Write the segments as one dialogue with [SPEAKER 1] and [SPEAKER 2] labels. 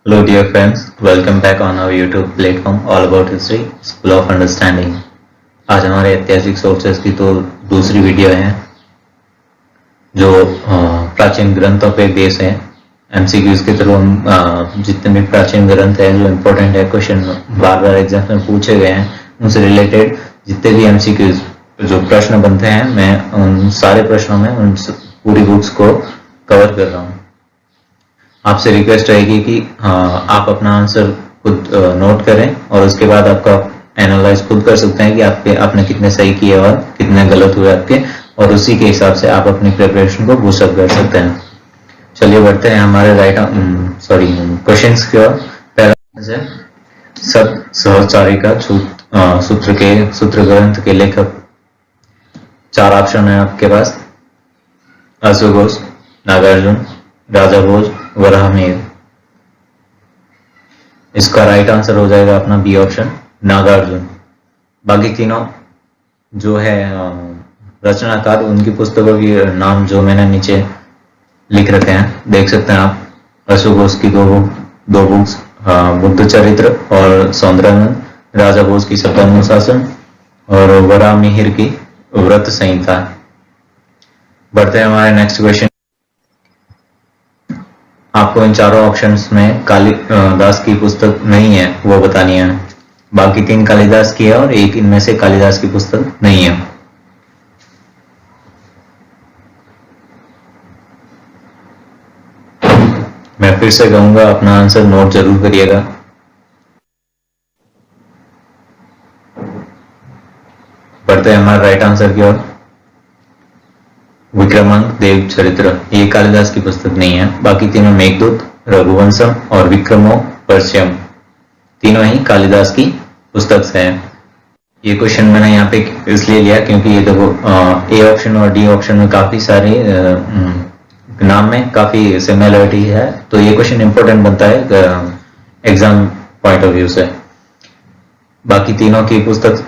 [SPEAKER 1] Hello dear friends, welcome back on our YouTube platform All About History, School of Understanding। आज हमारे ऐतिहासिक sources की तो दूसरी वीडियो है जो प्राचीन ग्रंथों पे बेस है। एमसीक्यूज के थ्रू हम जितने भी प्राचीन ग्रंथ है जो इम्पोर्टेंट है, क्वेश्चन बार बार एग्जाम में पूछे गए हैं, उनसे रिलेटेड जितने भी एमसीक्यूज जो प्रश्न बनते हैं, मैं उन सारे प्रश्नों में उन पूरी बुक्स को कवर कर रहा हूँ। आपसे रिक्वेस्ट रहेगी कि आप अपना आंसर खुद नोट करें और उसके बाद आपका एनालाइज खुद कर सकते हैं कि आपने कितने सही किए और कितने गलत हुए आपके, और उसी के हिसाब से आप अपनी प्रिपरेशन को बूस्ट अप कर सकते हैं। चलिए बढ़ते हैं हमारे क्वेश्चंस की ओर। पहला है सत सहचारी का सूत्र ग्रंथ के लेखक। चार ऑप्शन है आपके पास: अश्वघोष, नागार्जुन, राजा भोज, वराहमिहिर। इसका राइट आंसर हो जाएगा अपना बी ऑप्शन, नागार्जुन। बाकी तीनों जो है रचनाकार, उनकी पुस्तकों के नाम जो मैंने नीचे लिख रखे हैं, देख सकते हैं आप। अश्वघोष की दो बुक्स, बुद्ध चरित्र और सौंदर्यानंद, राजा भोज की शब्दानुशासन और वराहमिहिर की व्रत संहिता। बढ़ते हैं हमारे नेक्स्ट क्वेश्चन। आपको इन चारों ऑप्शंस में कालिदास की पुस्तक नहीं है वो बतानी है। बाकी तीन कालिदास की है और एक इनमें से कालिदास की पुस्तक नहीं है। मैं फिर से कहूंगा, अपना आंसर नोट जरूर करिएगा। बढ़ते हैं हमारे राइट आंसर की ओर। विक्रमांक देव चरित्र, ये कालिदास की पुस्तक नहीं है। बाकी तीनों मेघदूत, रघुवंशम और विक्रमोर्वशीयम, तीनों ही कालिदास की पुस्तक से हैं। ये क्वेश्चन मैंने यहाँ पे इसलिए लिया क्योंकि ये देखो ए ऑप्शन और डी ऑप्शन में काफी सारी नाम में काफी सिमिलरिटी है, तो ये क्वेश्चन इंपॉर्टेंट बनता है एग्जाम पॉइंट ऑफ व्यू से। बाकी तीनों की पुस्तक,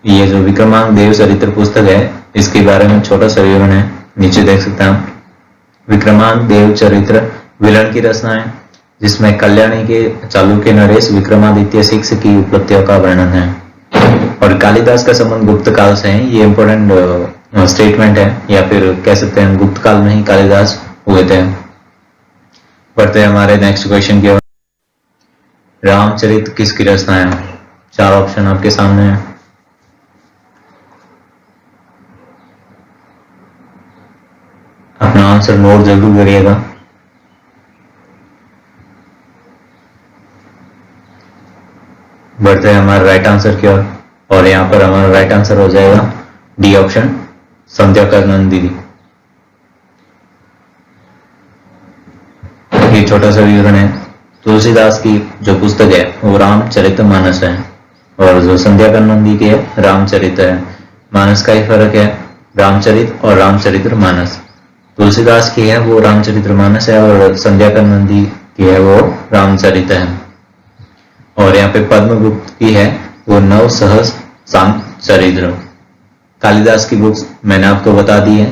[SPEAKER 1] ये जो विक्रमांक देव चरित्र पुस्तक है, इसके बारे में छोटा सा विवरण है, नीचे देख सकते हैं आप। विक्रमांक देव चरित्र विलन की रचना है, जिसमें कल्याणी के चालुक्य नरेश विक्रमादित्य सिक्स की उपलब्धियों का वर्णन है। और कालिदास का संबंध गुप्त काल से है। ये इंपोर्टेंट स्टेटमेंट है, या फिर कह सकते हैं गुप्त काल में ही कालिदास हुए थे। बढ़ते हैं हमारे नेक्स्ट क्वेश्चन की ओर। रामचरित किसकी रचना है? चार ऑप्शन आपके सामने है। अपना आंसर नोट जरूर करिएगा। बढ़ते हैं हमारे राइट आंसर की ओर, और यहाँ पर हमारा राइट आंसर हो जाएगा डी ऑप्शन, संध्याकर नंदी। ये छोटा सा विवरण है। तुलसीदास की जो पुस्तक है वो रामचरितमानस है, और जो संध्याकर नंदी की है रामचरित है। मानस का ही फर्क है, रामचरित और रामचरितमानस। तुलसीदास की है वो रामचरितमानस है, और संध्याकर नंदी की है वो रामचरित है। और यहाँ पे पद्मगुप्त की है वो नव सहस चरित्र। कालिदास की बुक्स मैंने आपको बता दी है।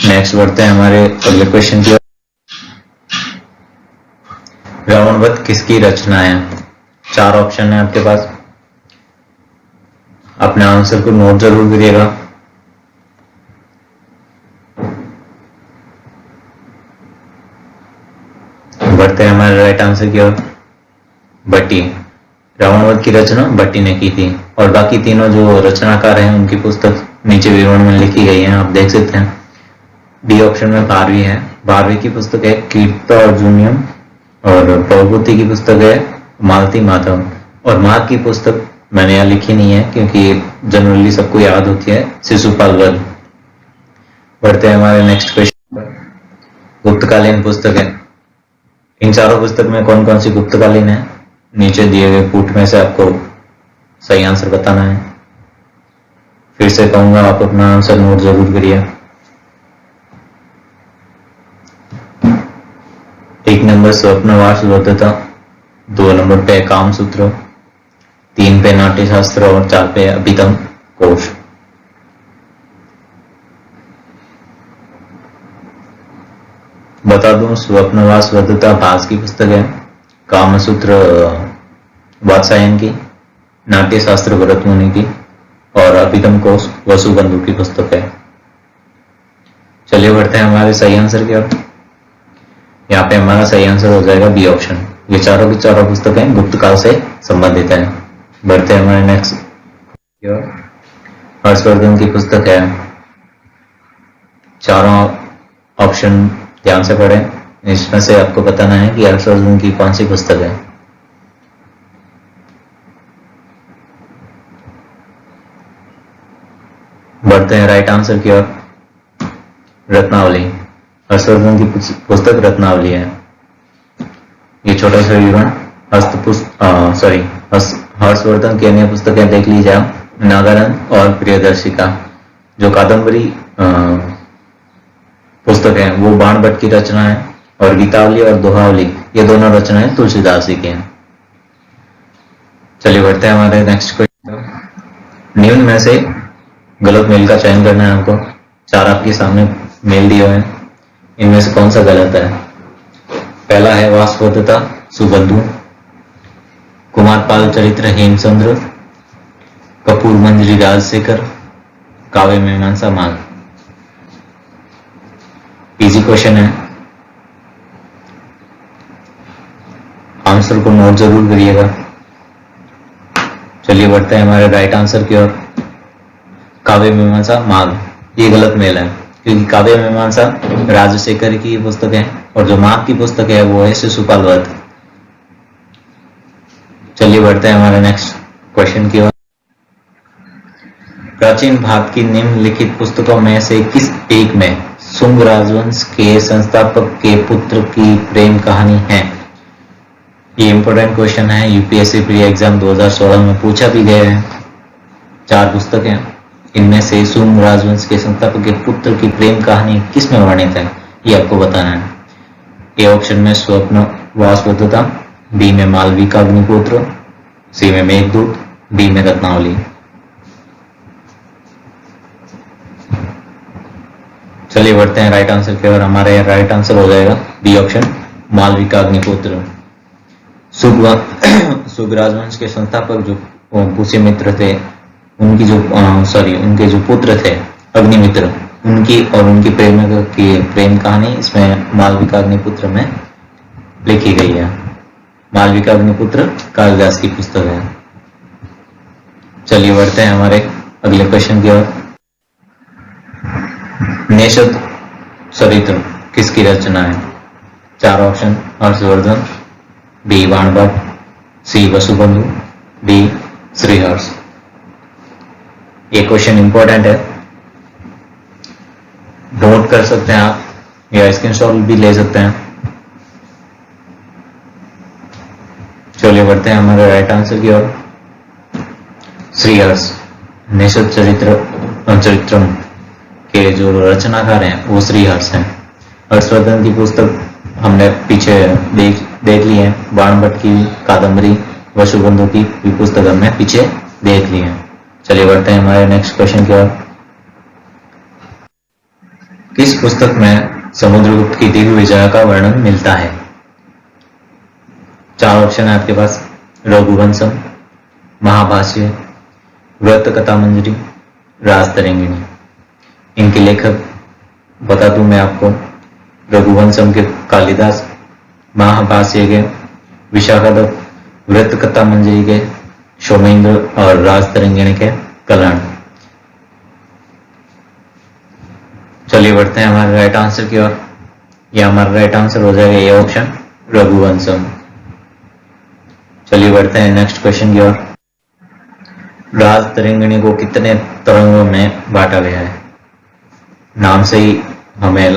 [SPEAKER 1] नेक्स्ट बढ़ते हैं हमारे अगले क्वेश्चन की ओर। रावणवध किसकी रचना है? चार ऑप्शन है आपके पास। अपने आंसर को नोट जरूर करिएगा। बढ़ते हैं हमारे राइट आंसर की ओर। भट्टी। रावणवध की रचना भट्टी ने की थी, और बाकी तीनों जो रचनाकार हैं उनकी पुस्तक नीचे विवरण में लिखी गई है, आप देख सकते हैं। डी ऑप्शन में भारवी है। भारवी की पुस्तक है कीर्ता अर्जुनियम, और प्रभुति की पुस्तक है मालती माधव। और माघ की पुस्तक मैंने यहाँ लिखी नहीं है क्योंकि जनरली सबको याद होती है शिशुपाल वध। बढ़ते हैं हमारे नेक्स्ट क्वेश्चन पर। गुप्तकालीन पुस्तक है। इन चारों पुस्तक में कौन कौन सी गुप्तकालीन है, नीचे दिए गए पुट में से आपको सही आंसर बताना है। फिर से कहूंगा, आप अपना आंसर नोट जरूर करिए। एक नंबर स्वप्नवास वृद्धता, 2 नंबर पे कामसूत्र, 3 पे नाट्यशास्त्र और 4 पे अभिधम कोश। बता दूं, स्वप्नवास वदता भास की पुस्तक है, कामसूत्र वात्सायन की, नाट्य शास्त्र भरत मुनि की और अभिगम कोश वसुबंधु की पुस्तक है। चलिए बढ़ते हैं हमारे सही आंसर की ओर। यहाँ पे हमारा सही आंसर हो जाएगा बी ऑप्शन। ये चारों की चारों पुस्तकें गुप्त काल से संबंधित है। बढ़ते हैं हमारे नेक्स्ट की ओर। हर्षवर्धन की पुस्तक है। चारों ऑप्शन ध्यान से पढ़ें, इसमें से आपको बताना है कि हर्षवर्धन की कौन सी पुस्तक है। बढ़ते हैं राइट आंसर की ओर। रत्नावली, हर्षवर्धन की पुस्तक रत्नावली है। ये छोटा सा विवरण हर्षवर्धन की अन्य पुस्तकें देख लीजिए आप, नागानंद और प्रियदर्शिका। जो कादम्बरी पुस्तक है वो बाण भट्ट की रचना है, और गीतावली और दोहावली ये दोनों रचनाएं तुलसीदास जी की हैं। चलिए बढ़ते हैं हमारे नेक्स्ट क्वेश्चन। निम्न में से गलत मेल का चयन करना है आपको। चार आपके सामने मेल दिए हुए हैं, इनमें से कौन सा गलत है। पहला है वासवदत्ता सुबंधु, कुमारपाल चरित्र हेमचंद्र, कपूर मंजरी राजशेखर, काव्य मीमांसा माल। इजी क्वेश्चन है, आंसर को नोट जरूर करिएगा। चलिए बढ़ते हैं हमारे राइट आंसर की ओर। काव्य मीमांसा माघ, ये गलत मेल है, क्योंकि काव्य मीमांसा राजशेखर की पुस्तक है और जो माघ की पुस्तक है वो है शिशुपाल वध। चलिए बढ़ते हैं हमारे नेक्स्ट क्वेश्चन की ओर। प्राचीन भारत की निम्नलिखित पुस्तकों में से किस एक में शुंग राजवंश के संस्थापक के पुत्र की प्रेम कहानी है। ये इंपॉर्टेंट क्वेश्चन है, यूपीएससी प्री एग्जाम 2016 में पूछा भी गया है। चार पुस्तक हैं, इनमें से शुंग राजवंश के संस्थापक के पुत्र की प्रेम कहानी किस में वर्णित है, ये आपको बताना है। ए ऑप्शन में स्वप्न वासवदत्ता, बी में मालवी का अग्निपुत्र, सी में मेघदूत, डी में रत्नावली। चलिए बढ़ते हैं राइट आंसर की ओर। हमारे राइट आंसर हो जाएगा बी ऑप्शन, मालवी का अग्निपुत्र। शुंग राजवंश के संस्थापक जो पुष्यमित्र थे, उनके जो पुत्र थे अग्निमित्र, उनकी और उनकी प्रेमिका की प्रेम कहानी इसमें मालवी का अग्निपुत्र में लिखी गई है। मालवी का अग्निपुत्र कालिदास की पुस्तक है। चलिए बढ़ते हैं हमारे अगले क्वेश्चन की ओर। नेषद चरित्र किसकी रचना है। चार ऑप्शन, हर्षवर्धन, बी बाण भट्ट, सी वसुबंधु, डी श्रीहर्ष। ये क्वेश्चन इंपॉर्टेंट है, नोट कर सकते हैं आप या स्क्रीनशॉट भी ले सकते हैं। चलिए बढ़ते हैं हमारे राइट आंसर की ओर। श्रीहर्ष, नेषद चरित्रम के जो रचनाकार हैं वो श्रीहर्ष हैं। हर्षवर्धन की पुस्तक हमने पीछे देख ली है, बाण भट्ट की कादम्बरी, वसुबंधु की भी पुस्तक हमने पीछे देख ली है। चलिए बढ़ते हैं हमारे नेक्स्ट क्वेश्चन की ओर। किस पुस्तक में समुद्रगुप्त की दिव्य विजय का वर्णन मिलता है। चार ऑप्शन है आपके पास, रघुवंशम, महाभाष्य, व्रत कथा मंजरी, राजतरंगिणी। इनके लेखक बता दूं मैं आपको, रघुवंशम के कालिदास, महाभाष्य के विशाखादत्त, व्रत कथा मंजरी के सोमेंद्र और राजतरंगिणी के कल्याण। चलिए बढ़ते हैं हमारे राइट आंसर की ओर। यह हमारा राइट आंसर हो जाएगा ये ऑप्शन, रघुवंशम। चलिए बढ़ते हैं नेक्स्ट क्वेश्चन की ओर। राजतरंगिणी को कितने तरंगों में बांटा गया है। नाम से ही हमें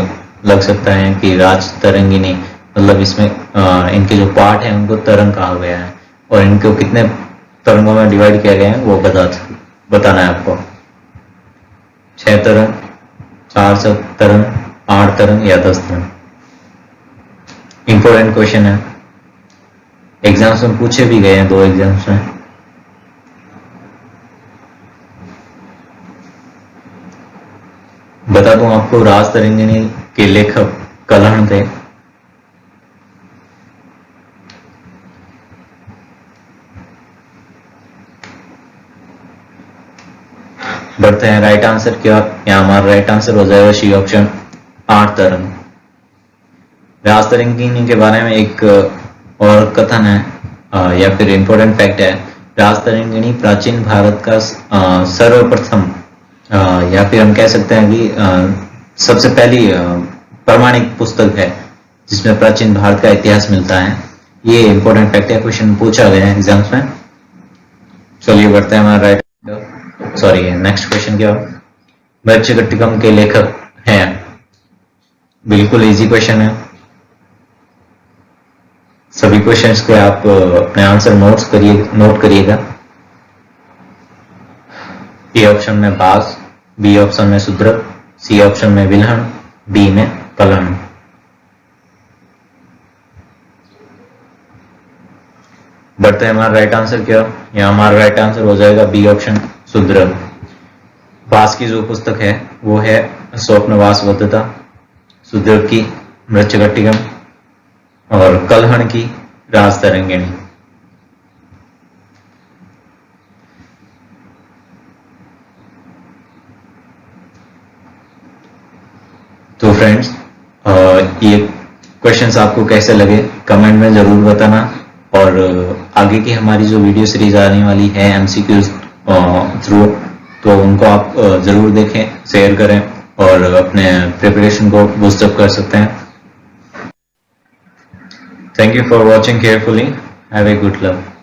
[SPEAKER 1] लग सकता है कि राजतरंगिणी मतलब इसमें इनके जो पार्ट है उनको तरंग कहा गया है, और इनको कितने तरंगों में डिवाइड किया गया है वो बताना है आपको। 6 तरंग, 4 तरंग, 8 तरंग या 10 तरंग। इंपॉर्टेंट क्वेश्चन है, एग्जाम्स में पूछे भी गए हैं, 2 एग्जाम्स में। बता दूं आपको, राजतरंगिणी के लेखक कलहण थे, बढ़ते हैं राइट आंसर की ओर। यहाँ हमारा राइट आंसर हो जाएगा सी ऑप्शन, 8 तरंग। व्यास तरंगिणी के बारे में एक और कथन है या फिर इंपॉर्टेंट फैक्ट है। व्यास तरंगिणी प्राचीन भारत का सर्वप्रथम या फिर हम कह सकते हैं कि सबसे पहली प्रमाणिक पुस्तक है जिसमें प्राचीन भारत का इतिहास मिलता है। ये इंपॉर्टेंट फैक्ट है, क्वेश्चन पूछा गया है एग्जाम्स में। चलिए बढ़ते हैं हमारा नेक्स्ट क्वेश्चन क्या। मृच्छकटिकम के लेखक हैं। बिल्कुल इजी क्वेश्चन है, सभी क्वेश्चंस को आप अपने आंसर नोट करिएगा। ए ऑप्शन में बास, बी ऑप्शन में शूद्रक, सी ऑप्शन में विल्हण, डी में कलहण। बढ़ते हैं हमारा राइट आंसर क्या। यहाँ हमारा राइट आंसर हो जाएगा बी ऑप्शन, शूद्रक। बास की जो पुस्तक है वो है स्वप्नवासवदत्ता, शूद्रक की मृच्छकटिकम और कलहण की राज तरंगिणी। तो फ्रेंड्स, ये क्वेश्चंस आपको कैसे लगे कमेंट में जरूर बताना। और आगे की हमारी जो वीडियो सीरीज आने वाली है एमसीक्यूज थ्रू, तो उनको आप जरूर देखें, शेयर करें और अपने प्रिपरेशन को बूस्ट अप कर सकते हैं। Thank you for watching carefully. Have a good luck.